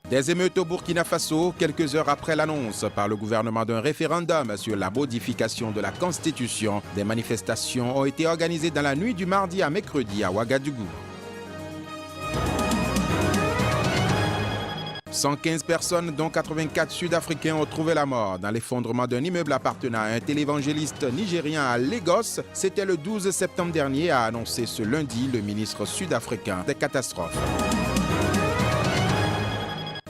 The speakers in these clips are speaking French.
Des émeutes au Burkina Faso, quelques heures après l'annonce par le gouvernement d'un référendum sur la modification de la Constitution. Des manifestations ont été organisées dans la nuit du mardi à mercredi à Ouagadougou. 115 personnes, dont 84 Sud-Africains, ont trouvé la mort dans l'effondrement d'un immeuble appartenant à un télévangéliste nigérien à Lagos. C'était le 12 septembre dernier, a annoncé ce lundi le ministre sud-africain des catastrophes.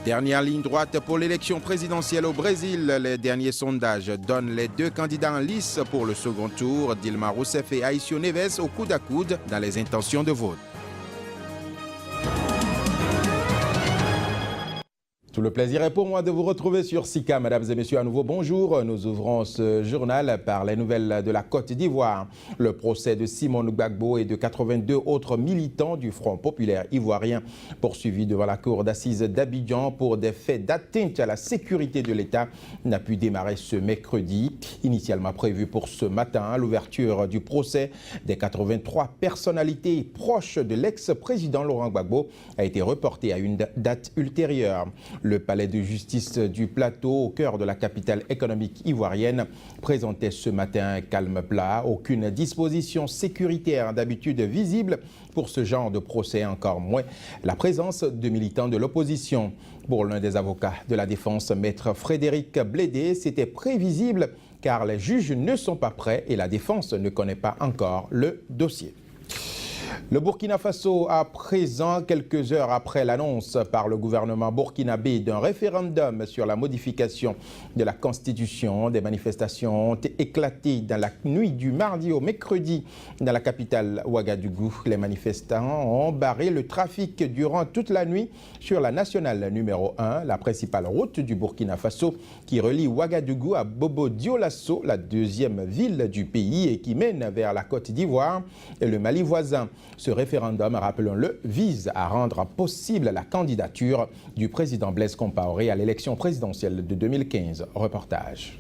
Dernière ligne droite pour l'élection présidentielle au Brésil. Les derniers sondages donnent les deux candidats en lice pour le second tour, Dilma Rousseff et Aécio Neves, au coude à coude dans les intentions de vote. Tout le plaisir est pour moi de vous retrouver sur SICA. Mesdames et messieurs, à nouveau bonjour. Nous ouvrons ce journal par les nouvelles de la Côte d'Ivoire. Le procès de Simon Gbagbo et de 82 autres militants du Front populaire ivoirien poursuivis devant la cour d'assises d'Abidjan pour des faits d'atteinte à la sécurité de l'État n'a pu démarrer ce mercredi. Initialement prévu pour ce matin, l'ouverture du procès des 83 personnalités proches de l'ex-président Laurent Gbagbo a été reportée à une date ultérieure. Le palais de justice du Plateau, au cœur de la capitale économique ivoirienne, présentait ce matin un calme plat. Aucune disposition sécuritaire d'habitude visible pour ce genre de procès, encore moins la présence de militants de l'opposition. Pour l'un des avocats de la défense, maître Frédéric Blédé, c'était prévisible car les juges ne sont pas prêts et la défense ne connaît pas encore le dossier. Le Burkina Faso, à présent, quelques heures après l'annonce par le gouvernement burkinabé d'un référendum sur la modification de la Constitution, des manifestations ont éclaté dans la nuit du mardi au mercredi dans la capitale Ouagadougou. Les manifestants ont barré le trafic durant toute la nuit sur la nationale numéro 1, la principale route du Burkina Faso qui relie Ouagadougou à Bobo-Dioulasso, la deuxième ville du pays et qui mène vers la Côte d'Ivoire et le Mali voisin. Ce référendum, rappelons-le, vise à rendre possible la candidature du président Blaise Compaoré à l'élection présidentielle de 2015. Reportage.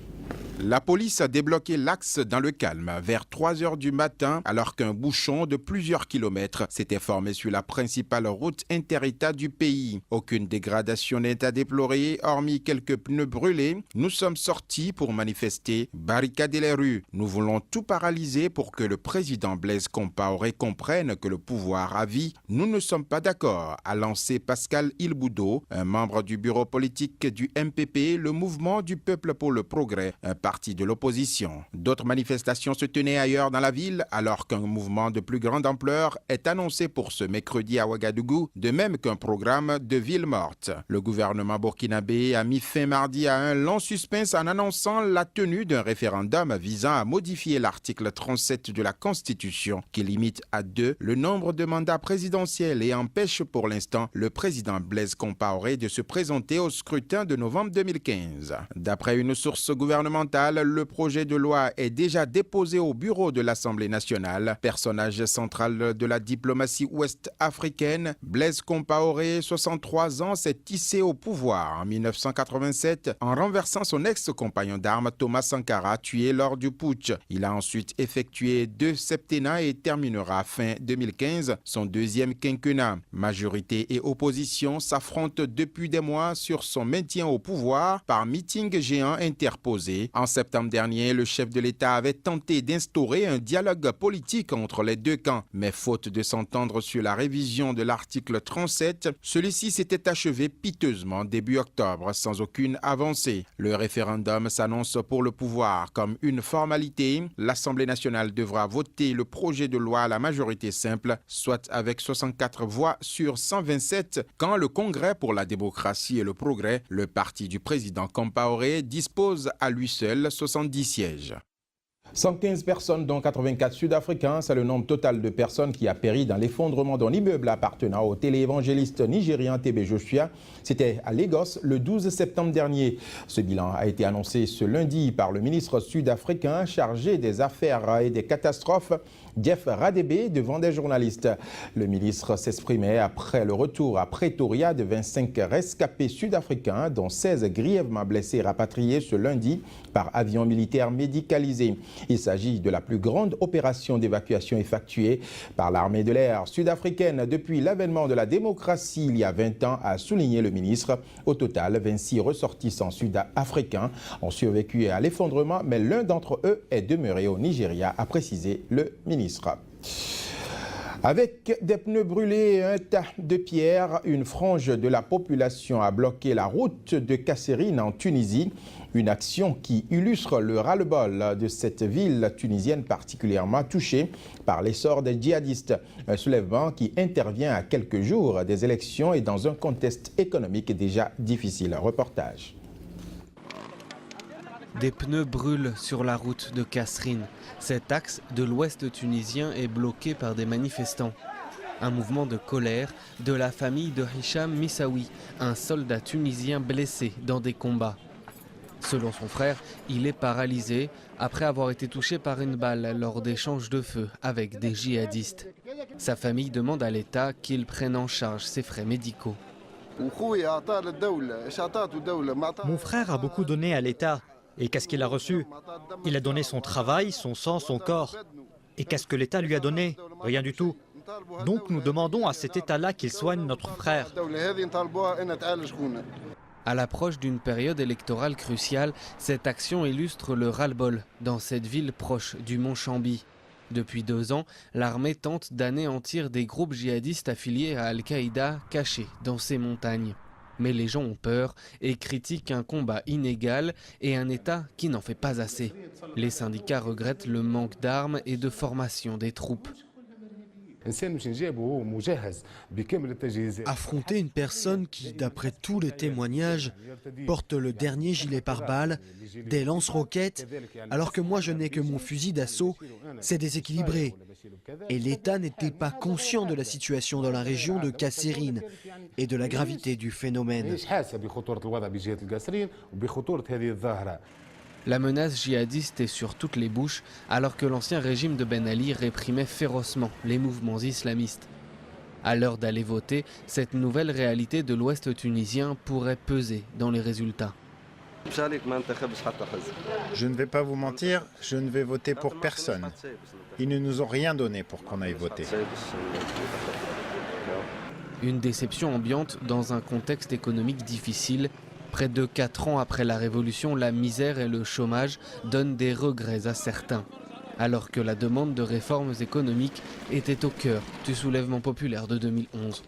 La police a débloqué l'axe dans le calme vers 3 heures du matin alors qu'un bouchon de plusieurs kilomètres s'était formé sur la principale route inter-État du pays. Aucune dégradation n'est à déplorer, hormis quelques pneus brûlés. Nous sommes sortis pour manifester, barricader les rues. Nous voulons tout paralyser pour que le président Blaise Compaoré comprenne que le pouvoir a vie. Nous ne sommes pas d'accord, a lancé Pascal Ilboudo, un membre du bureau politique du MPP, le Mouvement du Peuple pour le Progrès, un parti de l'opposition. D'autres manifestations se tenaient ailleurs dans la ville alors qu'un mouvement de plus grande ampleur est annoncé pour ce mercredi à Ouagadougou, de même qu'un programme de ville morte. Le gouvernement burkinabé a mis fin mardi à un long suspense en annonçant la tenue d'un référendum visant à modifier l'article 37 de la Constitution qui limite à 2 le nombre de mandats présidentiels et empêche pour l'instant le président Blaise Compaoré de se présenter au scrutin de novembre 2015. D'après une source gouvernementale, le projet de loi est déjà déposé au bureau de l'Assemblée nationale. Personnage central de la diplomatie ouest-africaine, Blaise Compaoré, 63 ans, s'est hissé au pouvoir en 1987 en renversant son ex-compagnon d'armes Thomas Sankara, tué lors du putsch. Il a ensuite effectué 2 septennats et terminera fin 2015 son deuxième quinquennat. Majorité et opposition s'affrontent depuis des mois sur son maintien au pouvoir par meeting géant interposé. En septembre dernier, le chef de l'État avait tenté d'instaurer un dialogue politique entre les deux camps, mais faute de s'entendre sur la révision de l'article 37, celui-ci s'était achevé piteusement début octobre sans aucune avancée. Le référendum s'annonce pour le pouvoir comme une formalité. L'Assemblée nationale devra voter le projet de loi à la majorité simple, soit avec 64 voix sur 127, quand le Congrès pour la démocratie et le progrès, le parti du président Compaoré, dispose à lui seul 70 sièges. 115 personnes, dont 84 Sud-Africains, c'est le nombre total de personnes qui a péri dans l'effondrement d'un immeuble appartenant au téléévangéliste nigérien TB Joshua. C'était à Lagos le 12 septembre dernier. Ce bilan a été annoncé ce lundi par le ministre sud-africain chargé des affaires et des catastrophes Jeff Radebe devant des journalistes. Le ministre s'exprimait après le retour à Pretoria de 25 rescapés sud-africains, dont 16 grièvement blessés rapatriés ce lundi par avion militaire médicalisé. Il s'agit de la plus grande opération d'évacuation effectuée par l'armée de l'air sud-africaine depuis l'avènement de la démocratie il y a 20 ans, a souligné le ministre. Au total, 26 ressortissants sud-africains ont survécu à l'effondrement, mais l'un d'entre eux est demeuré au Nigeria, a précisé le ministre. Avec des pneus brûlés et un tas de pierres, une frange de la population a bloqué la route de Kasserine en Tunisie. Une action qui illustre le ras-le-bol de cette ville tunisienne particulièrement touchée par l'essor des djihadistes. Un soulèvement qui intervient à quelques jours des élections et dans un contexte économique déjà difficile. Reportage. Des pneus brûlent sur la route de Kasserine. Cet axe de l'ouest tunisien est bloqué par des manifestants. Un mouvement de colère de la famille de Hicham Missaoui, un soldat tunisien blessé dans des combats. Selon son frère, il est paralysé après avoir été touché par une balle lors d'échanges de feu avec des djihadistes. Sa famille demande à l'État qu'il prenne en charge ses frais médicaux. Mon frère a beaucoup donné à l'État. Et qu'est-ce qu'il a reçu? Il a donné son travail, son sang, son corps. Et qu'est-ce que l'État lui a donné? Rien du tout. Donc nous demandons à cet État-là qu'il soigne notre frère. À l'approche d'une période électorale cruciale, cette action illustre le ras-le-bol dans cette ville proche du mont Chambi. Depuis 2 ans, l'armée tente d'anéantir des groupes djihadistes affiliés à Al-Qaïda cachés dans ces montagnes. Mais les gens ont peur et critiquent un combat inégal et un État qui n'en fait pas assez. Les syndicats regrettent le manque d'armes et de formation des troupes. Affronter une personne qui, d'après tous les témoignages, porte le dernier gilet pare-balles, des lance-roquettes, alors que moi je n'ai que mon fusil d'assaut, c'est déséquilibré. Et l'État n'était pas conscient de la situation dans la région de Kasserine et de la gravité du phénomène. La menace djihadiste est sur toutes les bouches, alors que l'ancien régime de Ben Ali réprimait férocement les mouvements islamistes. À l'heure d'aller voter, cette nouvelle réalité de l'Ouest tunisien pourrait peser dans les résultats. Je ne vais pas vous mentir, je ne vais voter pour personne. Ils ne nous ont rien donné pour qu'on aille voter. Une déception ambiante dans un contexte économique difficile. Près de 4 ans après la révolution, la misère et le chômage donnent des regrets à certains. Alors que la demande de réformes économiques était au cœur du soulèvement populaire de 2011.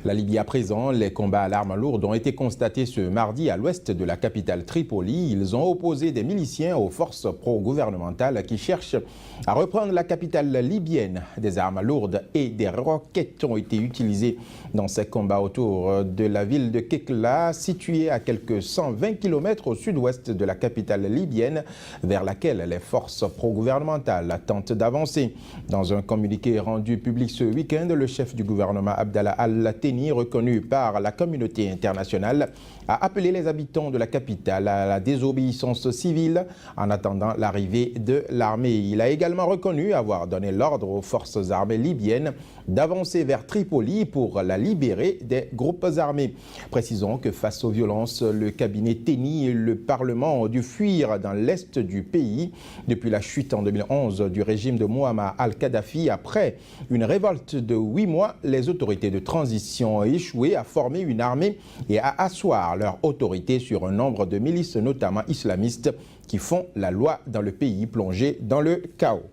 La Libye à présent, les combats à l'arme lourde ont été constatés ce mardi à l'ouest de la capitale Tripoli. Ils ont opposé des miliciens aux forces pro-gouvernementales qui cherchent à reprendre la capitale libyenne. Des armes lourdes et des roquettes ont été utilisées dans ces combats autour de la ville de Kekla, située à quelques 120 km au sud-ouest de la capitale libyenne, vers laquelle les forces pro-gouvernementales tentent d'avancer. Dans un communiqué rendu public ce week-end, le chef du gouvernement Abdallah Al-Teni, reconnu par la communauté internationale, a appelé les habitants de la capitale à la désobéissance civile en attendant l'arrivée de l'armée. Il a également reconnu avoir donné l'ordre aux forces armées libyennes d'avancer vers Tripoli pour la libérer des groupes armés. Précisons que face aux violences, le cabinet Teni et le Parlement ont dû fuir dans l'est du pays depuis la chute en 2011 du régime de Muammar al-Kadhafi. Après une révolte de 8 mois, les autorités de transition ont échoué à former une armée et à asseoir leur autorité sur un nombre de milices, notamment islamistes, qui font la loi dans le pays plongé dans le chaos.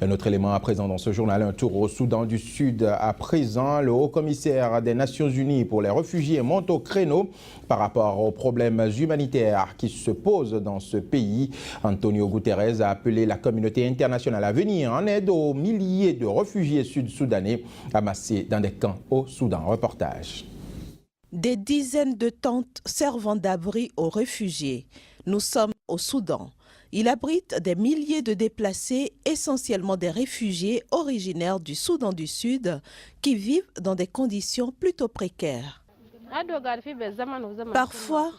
Un autre élément à présent dans ce journal, un tour au Soudan du Sud. À présent, le haut-commissaire des Nations Unies pour les réfugiés monte au créneau par rapport aux problèmes humanitaires qui se posent dans ce pays. Antonio Guterres a appelé la communauté internationale à venir en aide aux milliers de réfugiés sud-soudanais amassés dans des camps au Soudan. Reportage. Des dizaines de tentes servant d'abri aux réfugiés. Nous sommes au Soudan. Il abrite des milliers de déplacés, essentiellement des réfugiés originaires du Soudan du Sud, qui vivent dans des conditions plutôt précaires. Parfois,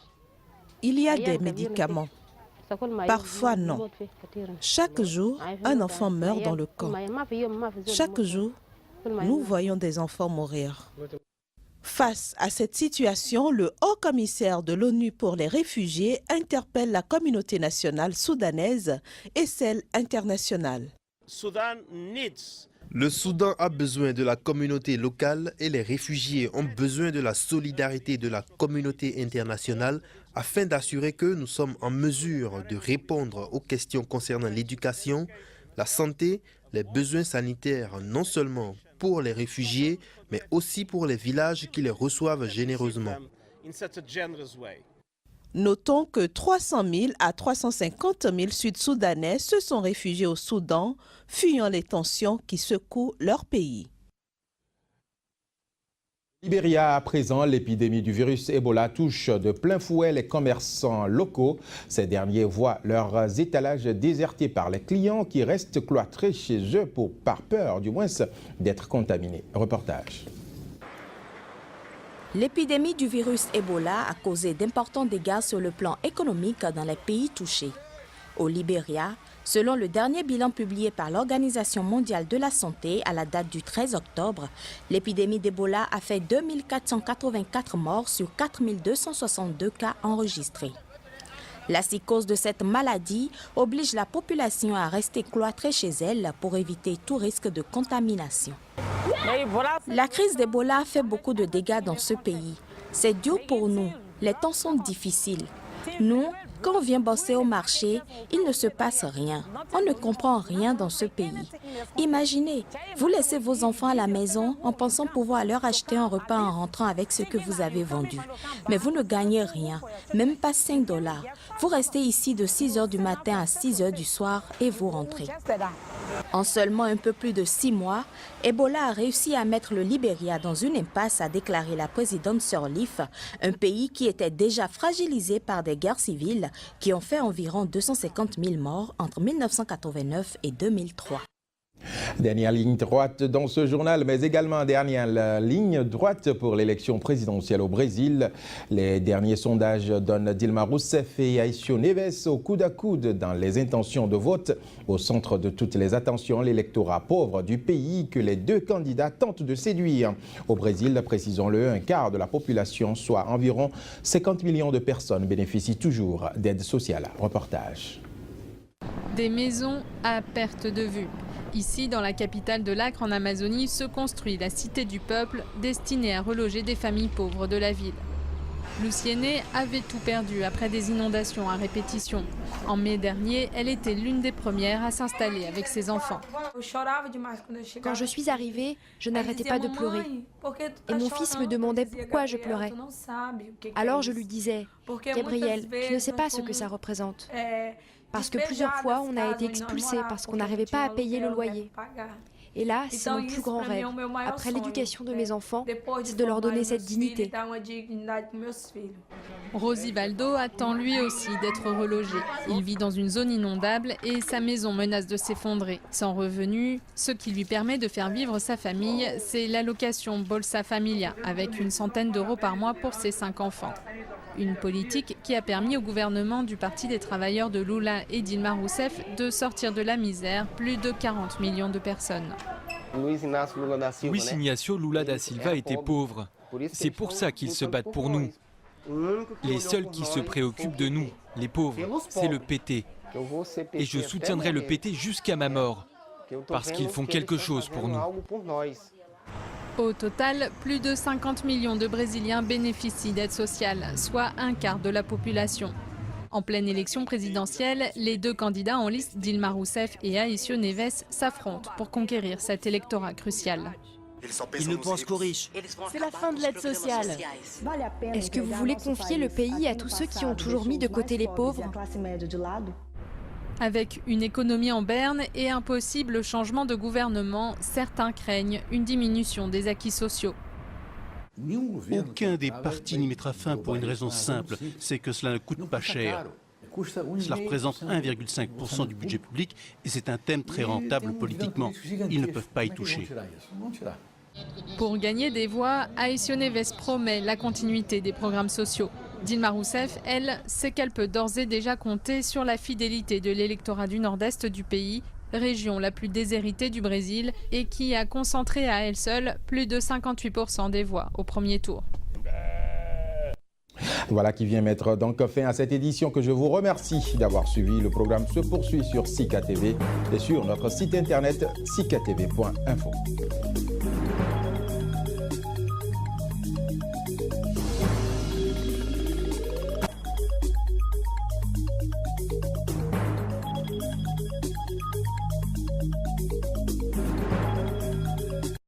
il y a des médicaments. Parfois non. Chaque jour, un enfant meurt dans le camp. Chaque jour, nous voyons des enfants mourir. Face à cette situation, le haut-commissaire de l'ONU pour les réfugiés interpelle la communauté nationale soudanaise et celle internationale. Le Soudan a besoin de la communauté locale et les réfugiés ont besoin de la solidarité de la communauté internationale afin d'assurer que nous sommes en mesure de répondre aux questions concernant l'éducation, la santé, les besoins sanitaires, non seulement pour les réfugiés, mais aussi pour les villages qui les reçoivent généreusement. Notons que 300 000 à 350 000 Sud-Soudanais se sont réfugiés au Soudan, fuyant les tensions qui secouent leur pays. Libéria, à présent, l'épidémie du virus Ebola touche de plein fouet les commerçants locaux. Ces derniers voient leurs étalages désertés par les clients qui restent cloîtrés chez eux par peur, du moins, d'être contaminés. Reportage. L'épidémie du virus Ebola a causé d'importants dégâts sur le plan économique dans les pays touchés. Au Libéria, selon le dernier bilan publié par l'Organisation mondiale de la santé à la date du 13 octobre, l'épidémie d'Ebola a fait 2484 morts sur 4262 cas enregistrés. La psychose de cette maladie oblige la population à rester cloîtrée chez elle pour éviter tout risque de contamination. La crise d'Ebola fait beaucoup de dégâts dans ce pays. C'est dur pour nous. Les temps sont difficiles. Nous, quand on vient bosser au marché, il ne se passe rien. On ne comprend rien dans ce pays. Imaginez, vous laissez vos enfants à la maison en pensant pouvoir leur acheter un repas en rentrant avec ce que vous avez vendu. Mais vous ne gagnez rien, même pas 5 $. Vous restez ici de 6 h du matin à 6 h du soir et vous rentrez. En seulement un peu plus de 6 mois, Ebola a réussi à mettre le Libéria dans une impasse, a déclaré la présidente Sirleaf, un pays qui était déjà fragilisé par des guerres civiles qui ont fait environ 250 000 morts entre 1989 et 2003. Dernière ligne droite dans ce journal, mais également dernière ligne droite pour l'élection présidentielle au Brésil. Les derniers sondages donnent Dilma Rousseff et Aécio Neves au coude à coude dans les intentions de vote. Au centre de toutes les attentions, l'électorat pauvre du pays que les deux candidats tentent de séduire. Au Brésil, précisons-le, un quart de la population, soit environ 50 millions de personnes, bénéficient toujours d'aide sociale. Reportage. Des maisons à perte de vue. Ici, dans la capitale de l'Acre, en Amazonie, se construit la Cité du Peuple, destinée à reloger des familles pauvres de la ville. Luciene avait tout perdu après des inondations à répétition. En mai dernier, elle était l'une des premières à s'installer avec ses enfants. Quand je suis arrivée, je n'arrêtais pas de pleurer. Et mon fils me demandait pourquoi je pleurais. Alors je lui disais, Gabriel, tu ne sais pas ce que ça représente. Parce que plusieurs fois, on a été expulsés parce qu'on n'arrivait pas à payer le loyer. Et là, c'est mon plus grand rêve. Après l'éducation de mes enfants, c'est de leur donner cette dignité. Rosivaldo attend lui aussi d'être relogé. Il vit dans une zone inondable et sa maison menace de s'effondrer. Sans revenu, ce qui lui permet de faire vivre sa famille, c'est l'allocation Bolsa Familia, avec une centaine d'euros par mois pour ses 5 enfants. Une politique qui a permis au gouvernement du Parti des travailleurs de Lula et Dilma Rousseff de sortir de la misère plus de 40 millions de personnes. Luiz Inácio Lula da Silva était pauvre. C'est pour ça qu'ils se battent pour nous. Les seuls qui se préoccupent de nous, les pauvres, c'est le PT. Et je soutiendrai le PT jusqu'à ma mort, parce qu'ils font quelque chose pour nous. Au total, plus de 50 millions de Brésiliens bénéficient d'aide sociale, soit un quart de la population. En pleine élection présidentielle, les deux candidats en liste, Dilma Rousseff et Aécio Neves, s'affrontent pour conquérir cet électorat crucial. Ils ne pensent qu'aux riches. C'est la fin de l'aide sociale. Est-ce que vous voulez confier le pays à tous ceux qui ont toujours mis de côté les pauvres ? Avec une économie en berne et un possible changement de gouvernement, certains craignent une diminution des acquis sociaux. Aucun des partis n'y mettra fin pour une raison simple, c'est que cela ne coûte pas cher. Cela représente 1,5% du budget public et c'est un thème très rentable politiquement. Ils ne peuvent pas y toucher. Pour gagner des voix, Aécio Neves promet la continuité des programmes sociaux. Dilma Rousseff, elle, sait qu'elle peut d'ores et déjà compter sur la fidélité de l'électorat du nord-est du pays, région la plus déshéritée du Brésil et qui a concentré à elle seule plus de 58% des voix au premier tour. Voilà qui vient mettre donc fin à cette édition que je vous remercie d'avoir suivi. Le programme se poursuit sur Sika TV et sur notre site internet sikatv.info.